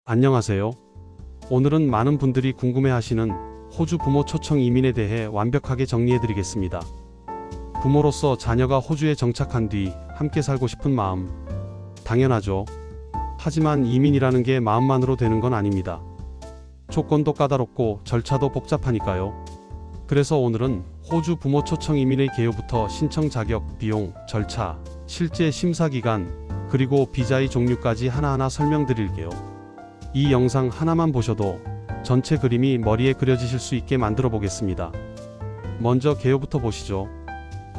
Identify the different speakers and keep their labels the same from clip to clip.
Speaker 1: 안녕하세요. 오늘은 많은 분들이 궁금해하시는 호주 부모 초청 이민에 대해 완벽하게 정리해드리겠습니다. 부모로서 자녀가 호주에 정착한 뒤 함께 살고 싶은 마음, 당연하죠. 하지만 이민이라는 게 마음만으로 되는 건 아닙니다. 조건도 까다롭고 절차도 복잡하니까요. 그래서 오늘은 호주 부모 초청 이민의 개요부터 신청 자격, 비용, 절차, 실제 심사 기간, 그리고 비자의 종류까지 하나하나 설명드릴게요. 이 영상 하나만 보셔도 전체 그림이 머리에 그려지실 수 있게 만들어 보겠습니다. 먼저 개요부터 보시죠.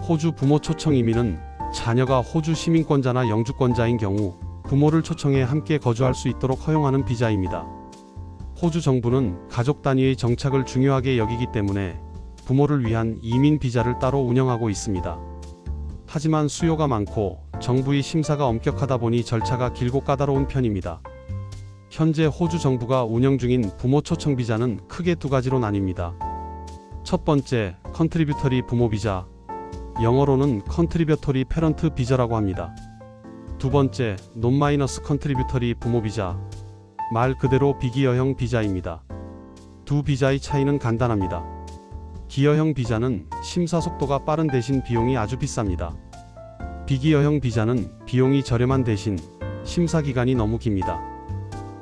Speaker 1: 호주 부모 초청 이민은 자녀가 호주 시민권자나 영주권자인 경우 부모를 초청해 함께 거주할 수 있도록 허용하는 비자입니다. 호주 정부는 가족 단위의 정착을 중요하게 여기기 때문에 부모를 위한 이민 비자를 따로 운영하고 있습니다. 하지만 수요가 많고 정부의 심사가 엄격하다 보니 절차가 길고 까다로운 편입니다. 현재 호주 정부가 운영 중인 부모 초청 비자는 크게 두 가지로 나뉩니다. 첫 번째, 컨트리뷰터리 부모 비자, 영어로는 컨트리뷰터리 페런트 비자라고 합니다. 두 번째, 논마이너스 컨트리뷰터리 부모 비자, 말 그대로 비기여형 비자입니다. 두 비자의 차이는 간단합니다. 기여형 비자는 심사 속도가 빠른 대신 비용이 아주 비쌉니다. 비기여형 비자는 비용이 저렴한 대신 심사 기간이 너무 깁니다.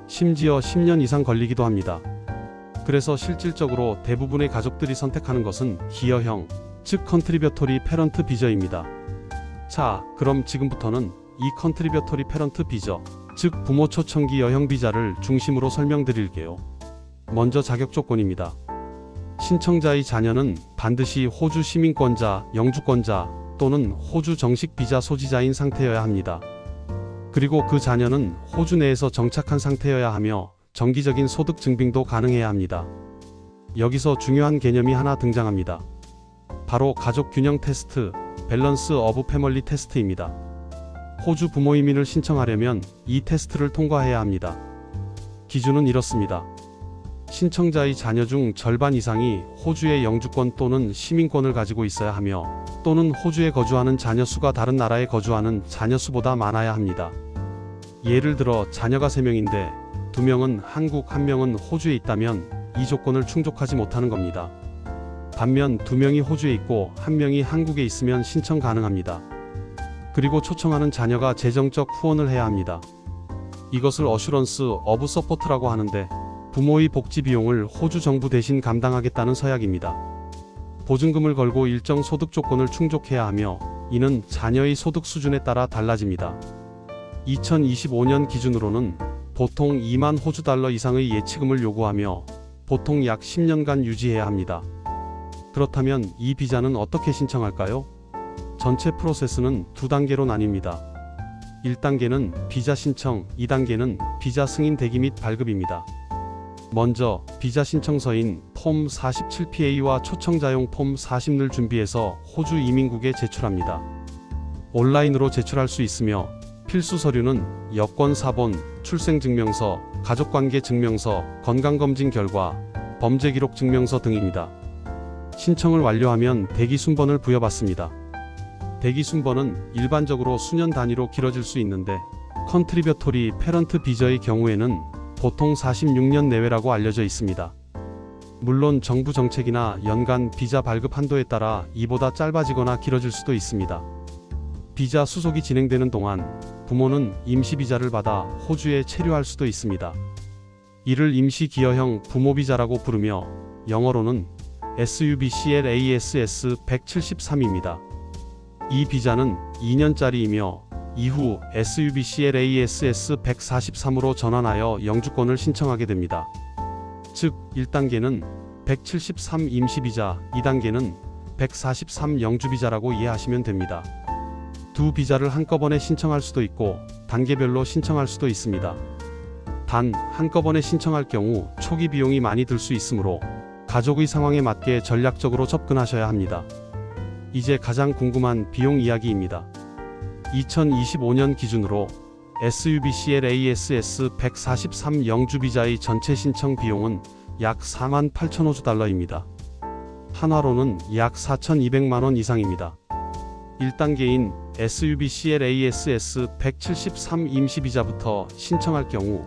Speaker 1: 심지어 10년 이상 걸리기도 합니다. 그래서 실질적으로 대부분의 가족들이 선택하는 것은 기여형, 즉 컨트리뷰터리 페런트 비자입니다. 자, 그럼 지금부터는 이 컨트리뷰터리 페런트 비자, 즉 부모 초청 기여형 비자를 중심으로 설명드릴게요. 먼저 자격 조건입니다. 신청자의 자녀는 반드시 호주 시민권자, 영주권자 또는 호주 정식 비자 소지자인 상태여야 합니다. 그리고 그 자녀는 호주 내에서 정착한 상태여야 하며 정기적인 소득 증빙도 가능해야 합니다. 여기서 중요한 개념이 하나 등장합니다. 바로 가족 균형 테스트, 밸런스 오브 패밀리 테스트입니다. 호주 부모 이민을 신청하려면 이 테스트를 통과해야 합니다. 기준은 이렇습니다. 신청자의 자녀 중 절반 이상이 호주의 영주권 또는 시민권을 가지고 있어야 하며 또는 호주에 거주하는 자녀 수가 다른 나라에 거주하는 자녀 수보다 많아야 합니다. 예를 들어 자녀가 3명인데 2명은 한국, 1명은 호주에 있다면 이 조건을 충족하지 못하는 겁니다. 반면 2명이 호주에 있고 1명이 한국에 있으면 신청 가능합니다. 그리고 초청하는 자녀가 재정적 후원을 해야 합니다. 이것을 어슈런스 오브 서포트라고 하는데 부모의 복지 비용을 호주 정부 대신 감당하겠다는 서약입니다. 보증금을 걸고 일정 소득 조건을 충족해야 하며 이는 자녀의 소득 수준에 따라 달라집니다. 2025년 기준으로는 보통 2만 호주 달러 이상의 예치금을 요구하며 보통 약 10년간 유지해야 합니다. 그렇다면 이 비자는 어떻게 신청할까요? 전체 프로세스는 두 단계로 나뉩니다. 1단계는 비자 신청, 2단계는 비자 승인 대기 및 발급입니다. 먼저 비자 신청서인 폼 47PA와 초청자용 폼 40를 준비해서 호주 이민국에 제출합니다. 온라인으로 제출할 수 있으며 필수 서류는 여권 사본, 출생증명서, 가족관계 증명서, 건강검진 결과, 범죄기록 증명서 등입니다. 신청을 완료하면 대기 순번을 부여받습니다. 대기 순번은 일반적으로 수년 단위로 길어질 수 있는데 컨트리뷰터리 페런트 비자의 경우에는 보통 46년 내외라고 알려져 있습니다. 물론 정부 정책이나 연간 비자 발급 한도에 따라 이보다 짧아지거나 길어질 수도 있습니다. 비자 수속이 진행되는 동안 부모는 임시 비자를 받아 호주에 체류할 수도 있습니다. 이를 임시 기여형 부모 비자라고 부르며 영어로는 SUBCLASS 173입니다. 이 비자는 2년짜리이며 이후 SUBCLASS 143으로 전환하여 영주권을 신청하게 됩니다. 즉 1단계는 173 임시비자, 2단계는 143 영주비자라고 이해하시면 됩니다. 두 비자를 한꺼번에 신청할 수도 있고 단계별로 신청할 수도 있습니다. 단 한꺼번에 신청할 경우 초기 비용이 많이 들 수 있으므로 가족의 상황에 맞게 전략적으로 접근하셔야 합니다. 이제 가장 궁금한 비용 이야기입니다. 2025년 기준으로 SUBCLASS 143 영주비자의 전체 신청 비용은 약 48,000 호주 달러입니다. 한화로는 약 4,200만원 이상입니다. 1단계인 SUBCLASS 173 임시비자부터 신청할 경우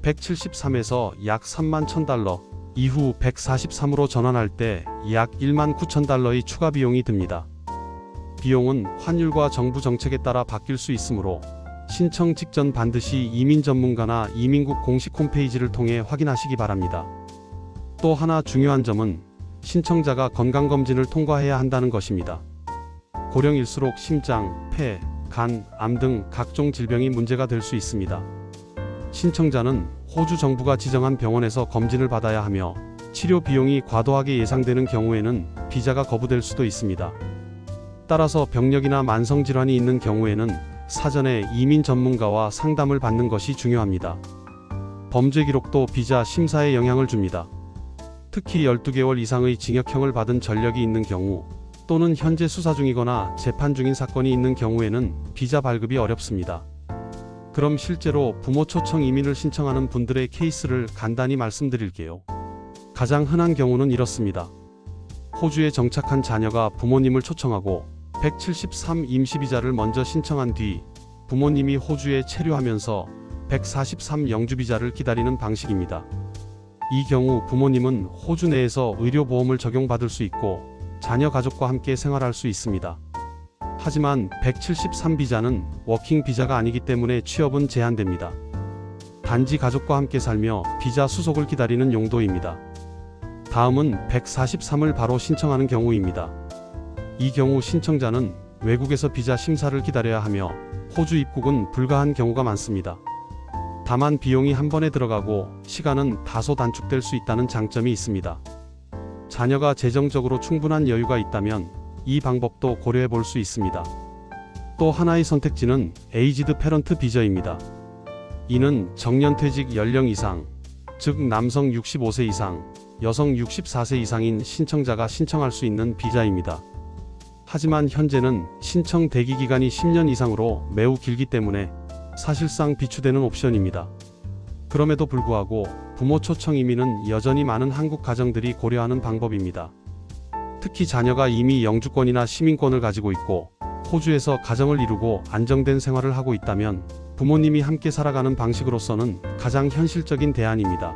Speaker 1: 173에서 약 31,000달러, 이후 143으로 전환할 때 약 19,000달러의 추가 비용이 듭니다. 비용은 환율과 정부 정책에 따라 바뀔 수 있으므로 신청 직전 반드시 이민 전문가나 이민국 공식 홈페이지를 통해 확인하시기 바랍니다. 또 하나 중요한 점은 신청자가 건강검진을 통과해야 한다는 것입니다. 고령일수록 심장, 폐, 간, 암 등 각종 질병이 문제가 될 수 있습니다. 신청자는 호주 정부가 지정한 병원에서 검진을 받아야 하며 치료 비용이 과도하게 예상되는 경우에는 비자가 거부될 수도 있습니다. 따라서 병력이나 만성질환이 있는 경우에는 사전에 이민 전문가와 상담을 받는 것이 중요합니다. 범죄 기록도 비자 심사에 영향을 줍니다. 특히 12개월 이상의 징역형을 받은 전력이 있는 경우 또는 현재 수사 중이거나 재판 중인 사건이 있는 경우에는 비자 발급이 어렵습니다. 그럼 실제로 부모 초청 이민을 신청하는 분들의 케이스를 간단히 말씀드릴게요. 가장 흔한 경우는 이렇습니다. 호주에 정착한 자녀가 부모님을 초청하고 173 임시비자를 먼저 신청한 뒤 부모님이 호주에 체류하면서 143 영주비자를 기다리는 방식입니다. 이 경우 부모님은 호주 내에서 의료보험을 적용받을 수 있고 자녀 가족과 함께 생활할 수 있습니다. 하지만 173 비자는 워킹 비자가 아니기 때문에 취업은 제한됩니다. 단지 가족과 함께 살며 비자 수속을 기다리는 용도입니다. 다음은 143을 바로 신청하는 경우입니다. 이 경우 신청자는 외국에서 비자 심사를 기다려야 하며 호주 입국은 불가한 경우가 많습니다. 다만 비용이 한 번에 들어가고 시간은 다소 단축될 수 있다는 장점이 있습니다. 자녀가 재정적으로 충분한 여유가 있다면 이 방법도 고려해 볼 수 있습니다. 또 하나의 선택지는 에이지드 페런트 비자입니다. 이는 정년퇴직 연령 이상, 즉 남성 65세 이상, 여성 64세 이상인 신청자가 신청할 수 있는 비자입니다. 하지만 현재는 신청 대기 기간이 10년 이상으로 매우 길기 때문에 사실상 비추되는 옵션입니다. 그럼에도 불구하고 부모 초청 이민은 여전히 많은 한국 가정들이 고려하는 방법입니다. 특히 자녀가 이미 영주권이나 시민권을 가지고 있고 호주에서 가정을 이루고 안정된 생활을 하고 있다면 부모님이 함께 살아가는 방식으로서는 가장 현실적인 대안입니다.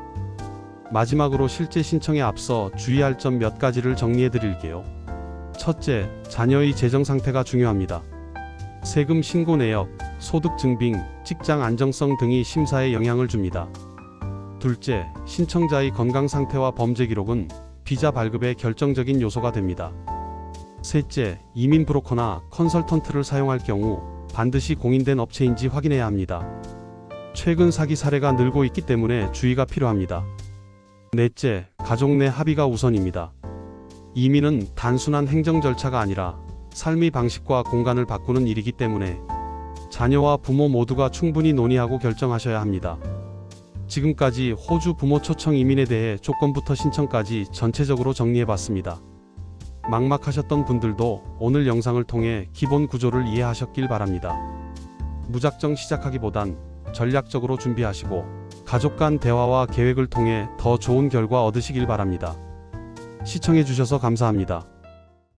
Speaker 1: 마지막으로 실제 신청에 앞서 주의할 점 몇 가지를 정리해 드릴게요. 첫째, 자녀의 재정 상태가 중요합니다. 세금 신고 내역, 소득 증빙, 직장 안정성 등이 심사에 영향을 줍니다. 둘째, 신청자의 건강 상태와 범죄 기록은 비자 발급의 결정적인 요소가 됩니다. 셋째, 이민 브로커나 컨설턴트를 사용할 경우 반드시 공인된 업체인지 확인해야 합니다. 최근 사기 사례가 늘고 있기 때문에 주의가 필요합니다. 넷째, 가족 내 합의가 우선입니다. 이민은 단순한 행정 절차가 아니라 삶의 방식과 공간을 바꾸는 일이기 때문에 자녀와 부모 모두가 충분히 논의하고 결정하셔야 합니다. 지금까지 호주 부모 초청 이민에 대해 조건부터 신청까지 전체적으로 정리해봤습니다. 막막하셨던 분들도 오늘 영상을 통해 기본 구조를 이해하셨길 바랍니다. 무작정 시작하기보단 전략적으로 준비하시고 가족 간 대화와 계획을 통해 더 좋은 결과 얻으시길 바랍니다. 시청해주셔서 감사합니다.